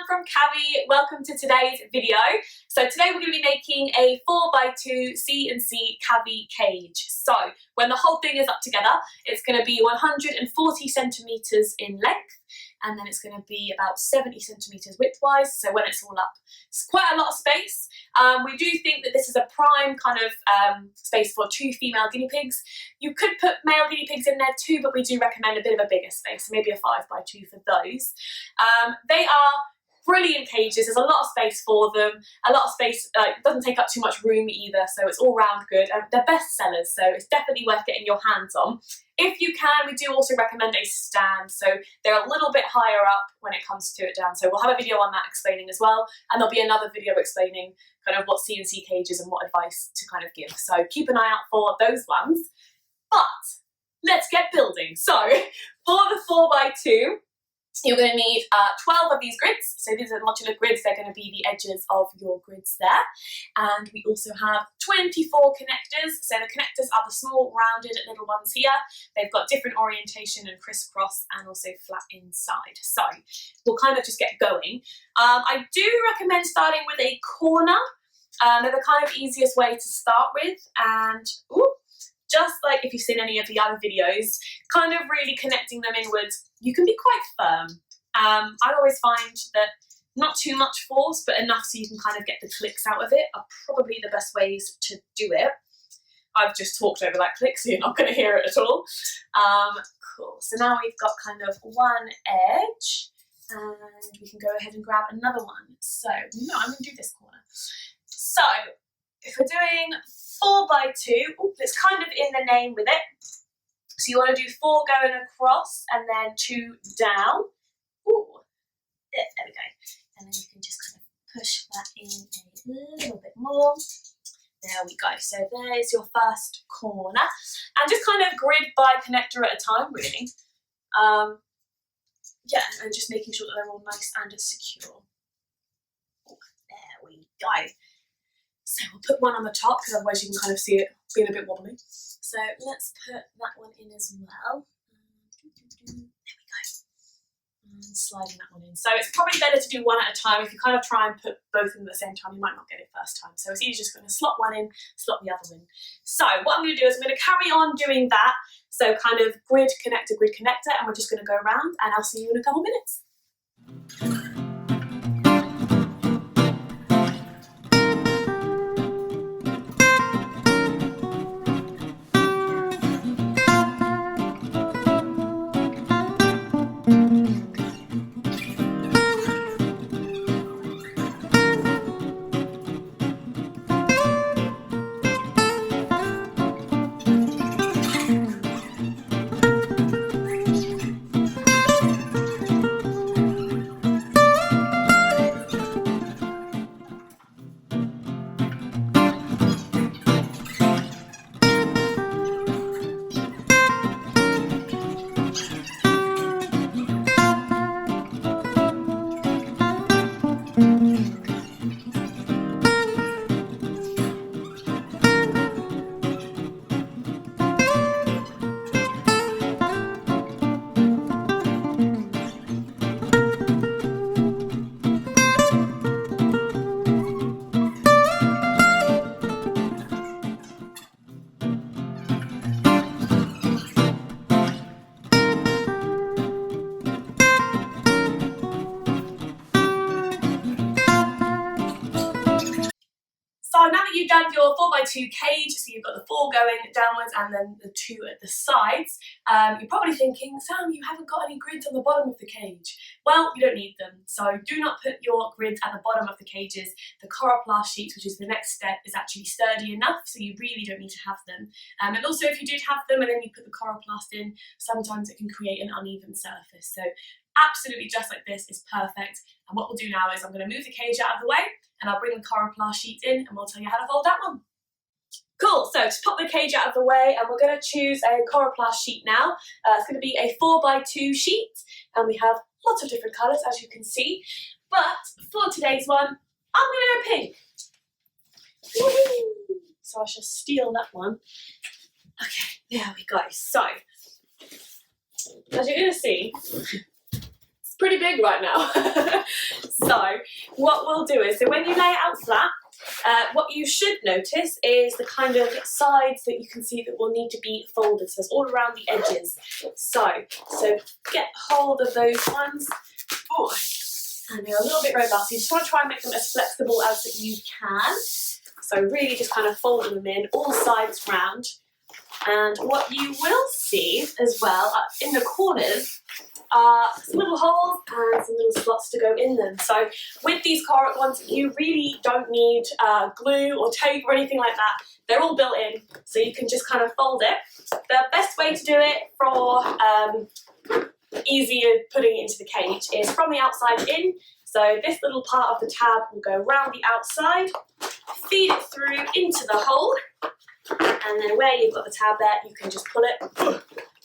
from Kavee. Welcome to today's video. So today we're going to be making a 4x2 C&C Kavee cage. So when the whole thing is up together, it's going to be 140 centimetres in length, and then it's going to be about 70 centimetres widthwise. So when it's all up, it's quite a lot of space. We do think that this is a prime kind of space for 2 female guinea pigs. You could put male guinea pigs in there too, but we do recommend a bit of a bigger space, maybe a 5x2 for those. They are brilliant cages. There's a lot of space for them, a lot of space, doesn't take up too much room either, so it's all round good. They're best sellers, so it's definitely worth getting your hands on. If you can, we do also recommend a stand, so they're a little bit higher up when it comes to it down. So we'll have a video on that explaining as well, and there'll be another video explaining kind of what C&C cages and what advice to kind of give. So keep an eye out for those ones. But let's get building. So for the 4x2, you're going to need 12 of these grids. So these are modular grids. They're going to be the edges of your grids there. And we also have 24 connectors. So the connectors are the small rounded little ones here. They've got different orientation and crisscross and also flat inside. So we'll kind of just get going. I do recommend starting with a corner. They're the kind of easiest way to start with. And just like if you've seen any of the other videos, kind of really connecting them inwards, you can be quite firm. I always find that not too much force, but enough so you can kind of get the clicks out of it are probably the best ways to do it. I've just talked over that click, so you're not going to hear it at all. Cool, so now we've got kind of one edge, and we can go ahead and grab another one. So, no, I'm going to do this corner. So, if we're doing 4x2, it's kind of in the name with it. So you want to do 4 going across and then 2 down. There we go. And then you can just kind of push that in a little bit more. There we go. So there's your first corner. And just kind of grid by connector at a time, really. Yeah, and just making sure that they're all nice and secure. There we go. So we'll put one on the top because otherwise you can kind of see it being a bit wobbly. So let's put that one in as well. There we go. And sliding that one in. So it's probably better to do one at a time. If you kind of try and put both in at the same time, you might not get it first time. So it's easy just going to slot one in, slot the other in. So what I'm going to do is I'm going to carry on doing that. So kind of grid connector, and we're just going to go around, and I'll see you in a couple minutes. So now that you've done your 4x2 cage, so you've got the 4 going downwards and then the 2 at the sides, you're probably thinking, Sam, you haven't got any grids on the bottom of the cage. Well, you don't need them. So do not put your grids at the bottom of the cages. The coroplast sheets, which is the next step, is actually sturdy enough, so you really don't need to have them. And also if you did have them and then you put the coroplast in, sometimes it can create an uneven surface. So absolutely just like this is perfect. And what we'll do now is I'm going to move the cage out of the way, and I'll bring the coroplast sheet in, and we'll tell you how to fold that one. Cool, so to pop the cage out of the way, and we're going to choose a coroplast sheet now. It's going to be a 4x2 sheet, and we have lots of different colours, as you can see. But for today's one, I'm going to go pink. Woo-hoo! So I shall steal that one. Okay, there we go. So, as you're going to see, it's pretty big right now. So what we'll do is, so when you lay it out flat, what you should notice is the kind of sides that you can see that will need to be folded. So it's all around the edges. So get hold of those ones. Oh, and they're a little bit robust. You just want to try and make them as flexible as you can. So really just kind of folding them in, all sides round. And what you will see as well in the corners are some little holes and some little slots to go in them. So with these Corop ones, you really don't need glue or tape or anything like that. They're all built in, so you can just kind of fold it. The best way to do it for easier putting it into the cage is from the outside in. So this little part of the tab will go round the outside, feed it through into the hole, and then where you've got the tab there, you can just pull it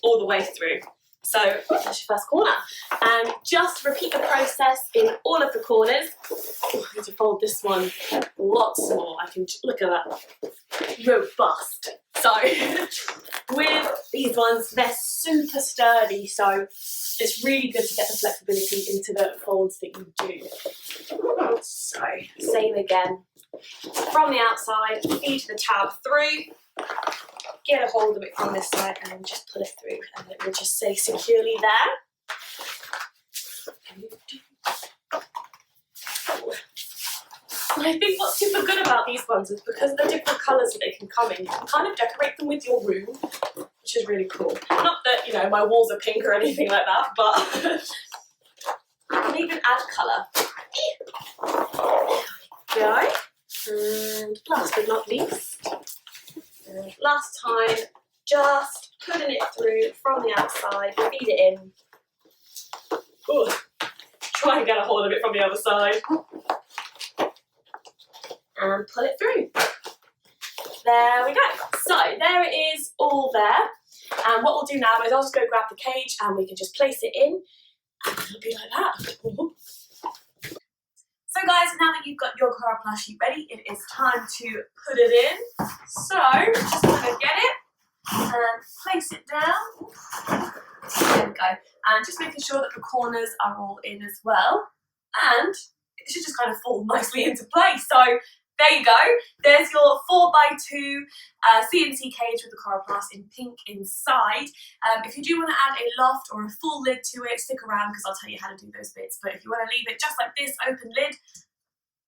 all the way through. So that's your first corner. And just repeat the process in all of the corners. Oh, I need to fold this one lots more. I can look at that. Robust. So with these ones, they're super sturdy. So it's really good to get the flexibility into the folds that you do. So same again. From the outside, feed the tab through. Get a hold of it from this side and just pull it through, and it will just stay securely there. And I think what's super good about these ones is because of the different colours that they can come in, you can kind of decorate them with your room, which is really cool. Not that, you know, my walls are pink or anything like that, but you can even add colour. There we go. And last but not least, last time, just putting it through from the outside, feed it in. Ooh, try and get a hold of it from the other side. And pull it through. There we go. So there it is, all there. And what we'll do now is I'll just go grab the cage and we can just place it in, and it'll be like that. Ooh. So guys, now that you've got your coroplast sheet ready, it is time to put it in. So just kind of get it and place it down. There we go. And just making sure that the corners are all in as well. And it should just kind of fall nicely into place. So there you go. There's your 4x2 C&C cage with the coroplast in pink inside. If you do want to add a loft or a full lid to it, stick around because I'll tell you how to do those bits. But if you want to leave it just like this, open lid,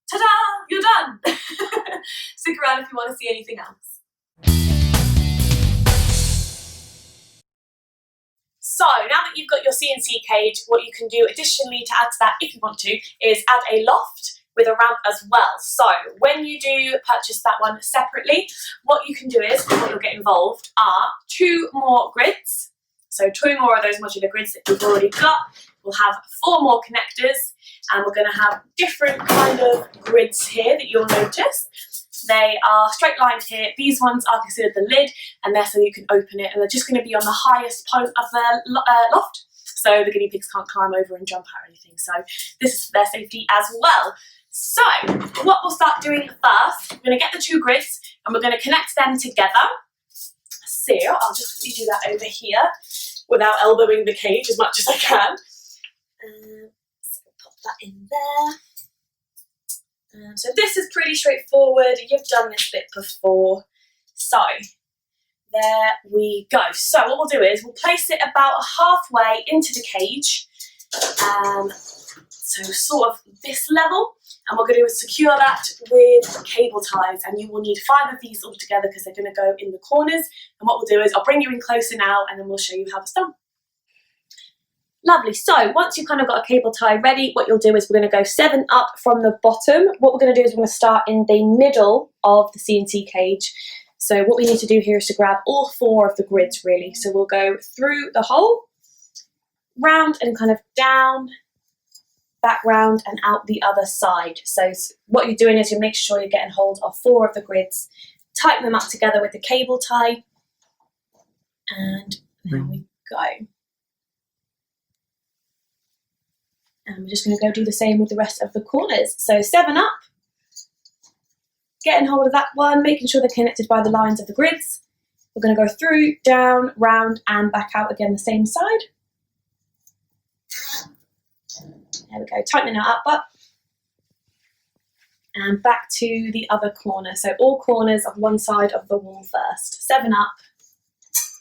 ta-da, you're done. Stick around if you want to see anything else. So now that you've got your C&C cage, what you can do additionally to add to that, if you want to, is add a loft with a ramp as well. So when you do purchase that one separately, what you can do is, what you'll get involved are 2 more grids. So 2 more of those modular grids that you've already got. We'll have 4 more connectors, and we're going to have different kind of grids here that you'll notice. They are straight lined here. These ones are considered the lid, and they're so you can open it, and they're just going to be on the highest point of the loft, so the guinea pigs can't climb over and jump out or anything. So this is for their safety as well. So what we'll start doing first, we're going to get the 2 grids and we're going to connect them together. So I'll just do that over here without elbowing the cage as much as I can. So pop that in there. So this is pretty straightforward. You've done this bit before. So there we go. So what we'll do is we'll place it about halfway into the cage. So sort of this level. And what we're going to do is secure that with cable ties, and you will need 5 of these all together because they're going to go in the corners. And what we'll do is I'll bring you in closer now and then we'll show you how it's done. Lovely. So once you've kind of got a cable tie ready, what you'll do is we're going to go 7 up from the bottom. What we're going to do is we're going to start in the middle of the C&C cage. So what we need to do here is to grab all 4 of the grids really. So we'll go through the hole, round and kind of down, back round and out the other side. So what you're doing is you're making sure you're getting hold of 4 of the grids, tighten them up together with the cable tie, and there we go. And we're just going to go do the same with the rest of the corners. So 7 up, getting hold of that one, making sure they're connected by the lines of the grids. We're going to go through, down, round and back out again the same side. There we go, tightening it up. And back to the other corner. So all corners of one side of the wall first. 7 up,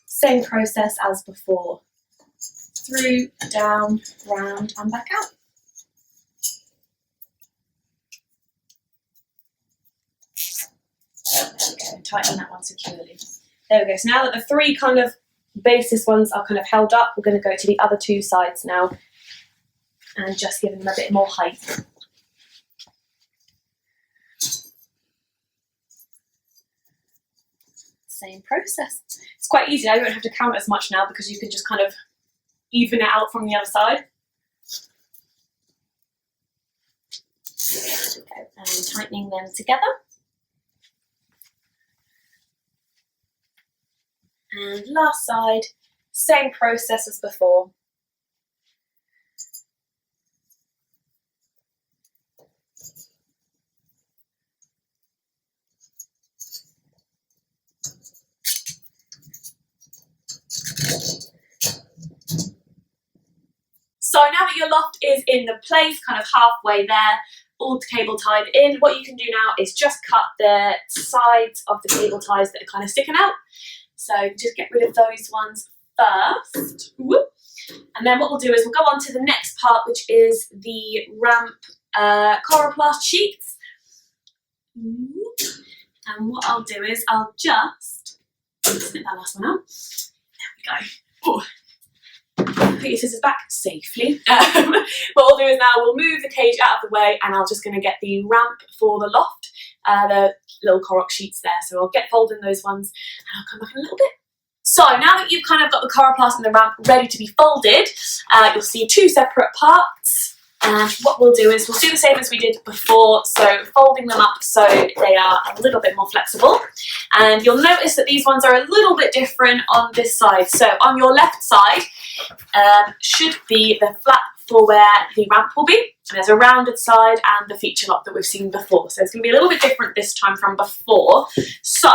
same process as before. Through, down, round, and back out. There we go, tighten that one securely. There we go, so now that the 3 kind of basis ones are kind of held up, we're going to go to the other 2 sides now and just giving them a bit more height. Same process. It's quite easy now, you don't have to count as much now because you can just kind of even it out from the other side. There we go, and tightening them together. And last side, same process as before. So now that your loft is in the place, kind of halfway there, all cable tied in, what you can do now is just cut the sides of the cable ties that are kind of sticking out. So just get rid of those ones first. Whoop. And then what we'll do is we'll go on to the next part, which is the ramp coroplast sheets. And what I'll do is I'll just snip that last one out. There we go. Ooh. Put your scissors back safely. What we'll do is now we'll move the cage out of the way, and I'm just going to get the ramp for the loft, the little Coroc sheets there. So I'll get folding those ones and I'll come back in a little bit. So now that you've kind of got the coroplast and the ramp ready to be folded, you'll see 2 separate parts. And what we'll do is we'll do the same as we did before, so folding them up so they are a little bit more flexible. And you'll notice that these ones are a little bit different on this side. So on your left side should be the flap for where the ramp will be. And there's a rounded side and the feature lock that we've seen before. So it's going to be a little bit different this time from before. So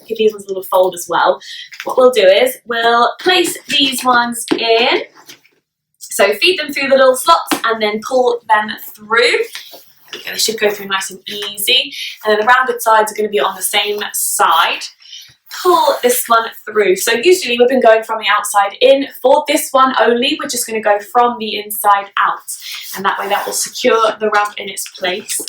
give these ones a little fold as well. What we'll do is we'll place these ones in. So feed them through the little slots and then pull them through. Okay, they should go through nice and easy. And then the rounded sides are going to be on the same side. Pull this one through. So usually we've been going from the outside in. For this one only, we're just going to go from the inside out. And that way that will secure the ramp in its place.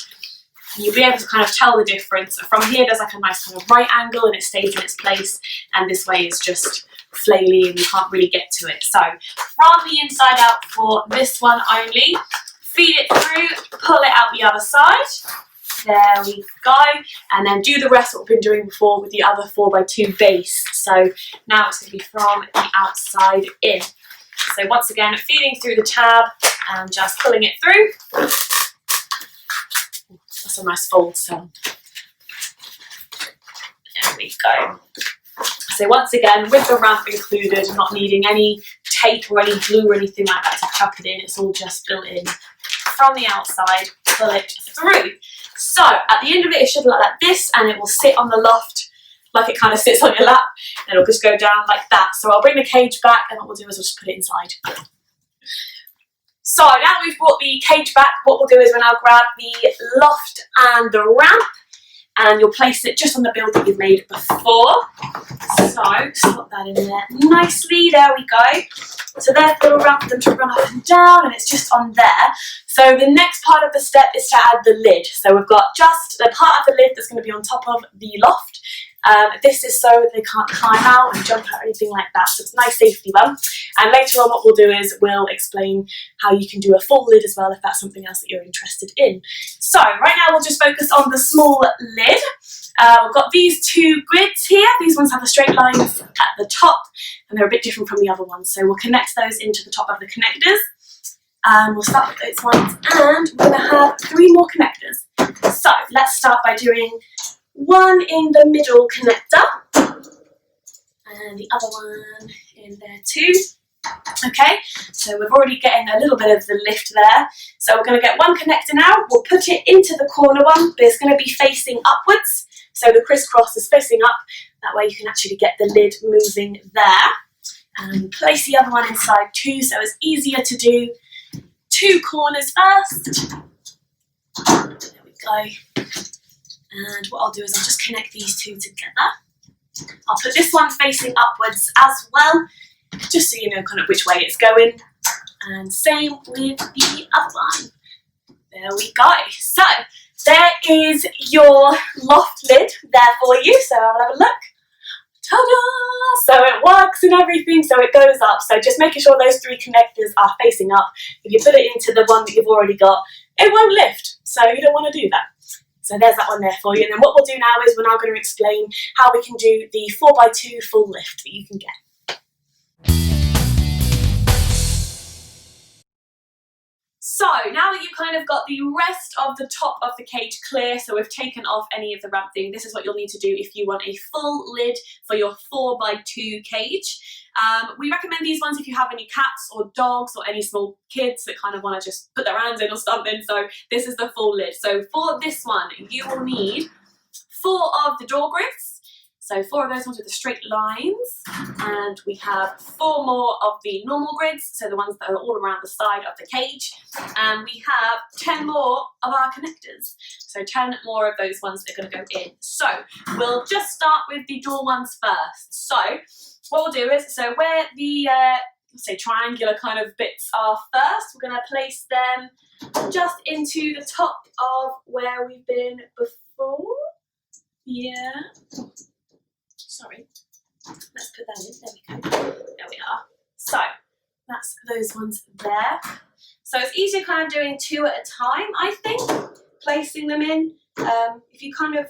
And you'll be able to kind of tell the difference. From here there's like a nice kind of right angle and it stays in its place. And this way is just flaily and you can't really get to it. So from the inside out for this one only, feed it through, pull it out the other side. There we go, and then do the rest what we've been doing before with the other 4x2 base. So now it's going to be from the outside in. So once again, feeding through the tab and just pulling it through. That's a nice fold sound. There we go. So once again, with the ramp included, not needing any tape or any glue or anything like that to chuck it in, it's all just built in from the outside, pull it through. So at the end of it, it should look like this, and it will sit on the loft like it kind of sits on your lap, and it'll just go down like that. So I'll bring the cage back, and what we'll do is we'll just put it inside. So now that we've brought the cage back, what we'll do is we'll now grab the loft and the ramp, and you'll place it just on the build that you've made before. So slot that in there nicely, there we go. So there's the little ramp for them to run up and down, and it's just on there. So the next part of the step is to add the lid. So we've got just the part of the lid that's going to be on top of the loft. This is so they can't climb out and jump out or anything like that. So it's a nice safety one. And later on what we'll do is we'll explain how you can do a full lid as well if that's something else that you're interested in. So right now we'll just focus on the small lid. We've got these 2 grids here. These ones have the straight lines at the top and they're a bit different from the other ones. So we'll connect those into the top of the connectors. We'll start with those ones, and we're going to have 3 more connectors. So let's start by doing one in the middle connector and the other one in there too. Okay, so we're already getting a little bit of the lift there. So we're going to get one connector now. We'll put it into the corner one, but it's going to be facing upwards. So the crisscross is facing up. That way you can actually get the lid moving there. And place the other one inside too, so it's easier to do 2 corners first. There we go. And what I'll do is I'll just connect these 2 together. I'll put this one facing upwards as well, just so you know kind of which way it's going. And same with the other one. There we go. So there is your loft lid there for you. So I'll have a look. Ta-da! So it works and everything, so it goes up. So just making sure those 3 connectors are facing up. If you put it into the one that you've already got, it won't lift. So you don't want to do that. So there's that one there for you. And then what we'll do now is we're now going to explain how we can do the 4x2 full lift that you can get. So now that you've kind of got the rest of the top of the cage clear, so we've taken off any of the wrapping, this is what you'll need to do if you want a full lid for your 4x2 cage. We recommend these ones if you have any cats or dogs or any small kids that kind of want to just put their hands in or something. So this is the full lid. So for this one, you will need 4 of the door grids. So 4 of those ones with the straight lines, and we have 4 more of the normal grids, so the ones that are all around the side of the cage, and we have 10 more of our connectors, so 10 more of those ones that are going to go in. So we'll just start with the door ones first. So what we'll do is, so where the say triangular kind of bits are first, we're going to place them just into the top of where we've been before. Yeah. Sorry, let's put that in. There we go. There we are. So that's those ones there. So it's easier kind of doing 2 at a time, I think, placing them in. If you kind of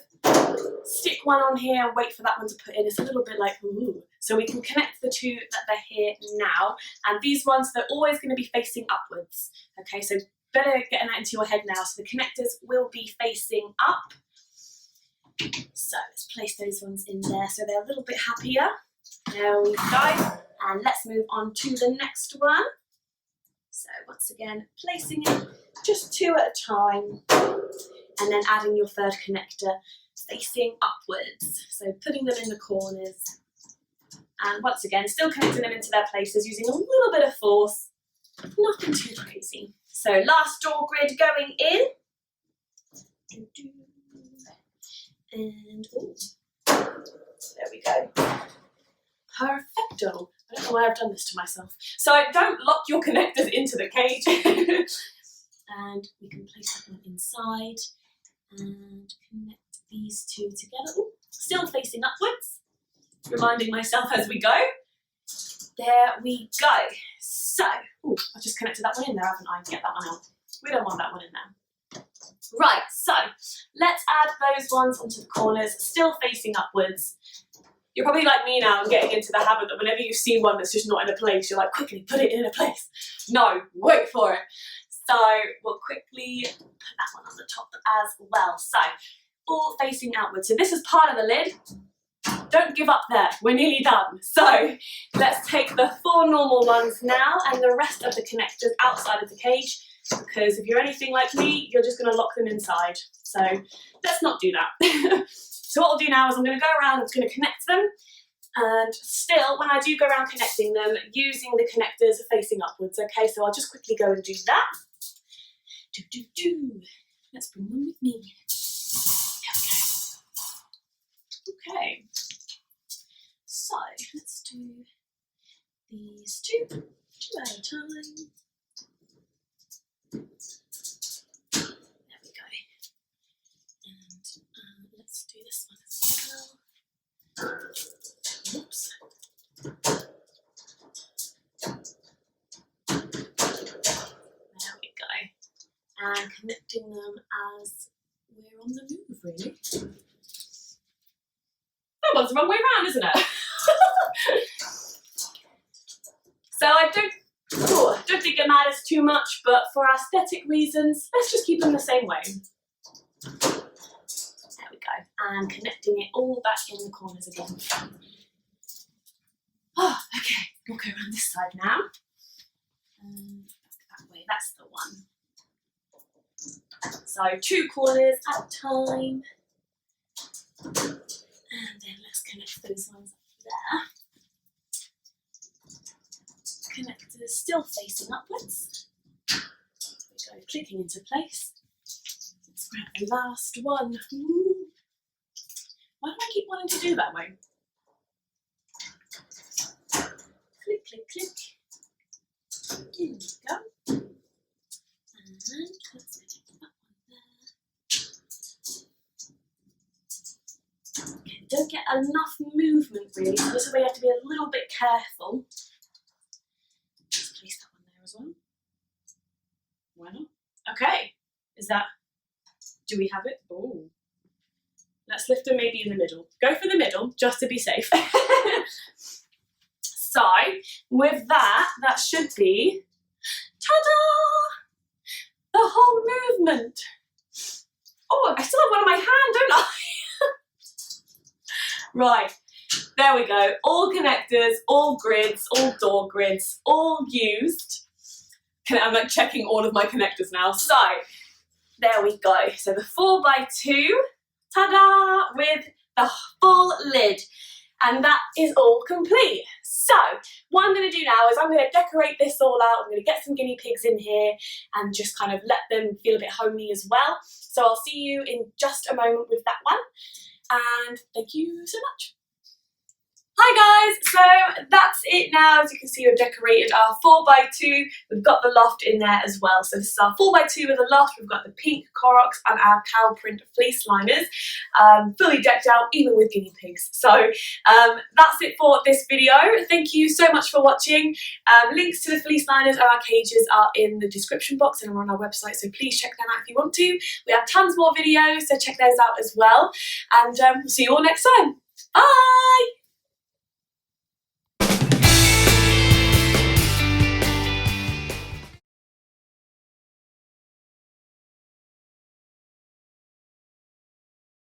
stick one on here and wait for that one to put in, it's a little bit like, ooh. So we can connect the 2 that they're here now. And these ones, they're always going to be facing upwards. Okay, so better getting that into your head now. So the connectors will be facing up. So let's place those ones in there so they're a little bit happier. There we go. And let's move on to the next one. So once again, placing it just 2 at a time, and then adding your 3rd connector facing upwards. So putting them in the corners, and once again, still connecting them into their places using a little bit of force, nothing too crazy. So last door grid going in. And ooh, there we go. Perfecto. I don't know why I've done this to myself. So don't lock your connectors into the cage. And we can place that one inside and connect these 2 together. Ooh, still facing upwards. Reminding myself as we go. There we go. So, ooh, I've just connected that one in there, haven't I? Get that one out. We don't want that one in there. Right, so let's add those ones onto the corners, still facing upwards. You're probably like me now and getting into the habit that whenever you see one that's just not in a place, you're like, quickly put it in a place. No, wait for it. So we'll quickly put that one on the top as well. So all facing outwards. So this is part of the lid. Don't give up there, we're nearly done. So let's take the 4 normal ones now and the rest of the connectors outside of the cage, because if you're anything like me, you're just going to lock them inside. So let's not do that. So what I'll do now is I'm going to go around, I'm just going to connect them, and still, when I do go around connecting them, using the connectors facing upwards, okay? So I'll just quickly go and do that. Let's bring them with me. Okay. So let's do these 2 at a time. There we go. And let's do this one as well. Oops. There we go. And connecting them as we're on the move, really. That one's the wrong way around, isn't it? So I don't think it matters too much, but for aesthetic reasons, let's just keep them the same way. There we go. And connecting it all back in the corners again. Oh, okay. We'll go around this side now. Back that way. That's the one. So 2 corners at a time. And then let's connect those ones up there. Connectors still facing upwards. So clicking into place. Let's grab the last one. Ooh. Why do I keep wanting to do that way? Click, click, click. Here we go. And let's take that one there. Okay, don't get enough movement really, so this is where you have to be a little bit careful. Just place that one there as well. Why not? Okay, do we have it? Oh. Let's lift them maybe in the middle. Go for the middle, just to be safe. So, with that should be, ta-da! The whole movement. Oh, I still have one in my hand, don't I? Right, there we go. All connectors, all grids, all door grids, all used. I'm like checking all of my connectors now. So, there we go. So the 4x2, ta-da, with the full lid. And that is all complete. So what I'm going to do now is I'm going to decorate this all out. I'm going to get some guinea pigs in here and just kind of let them feel a bit homey as well. So I'll see you in just a moment with that one. And thank you so much. Hi guys, so that's it now. As you can see, we've decorated our 4x2. We've got the loft in there as well. So this is our 4x2 with a loft. We've got the pink Corox and our cow print fleece liners, fully decked out, even with guinea pigs. So that's it for this video. Thank you so much for watching. Links to the fleece liners and our cages are in the description box and are on our website. So please check them out if you want to. We have tons more videos, so check those out as well. And we'll see you all next time. Bye!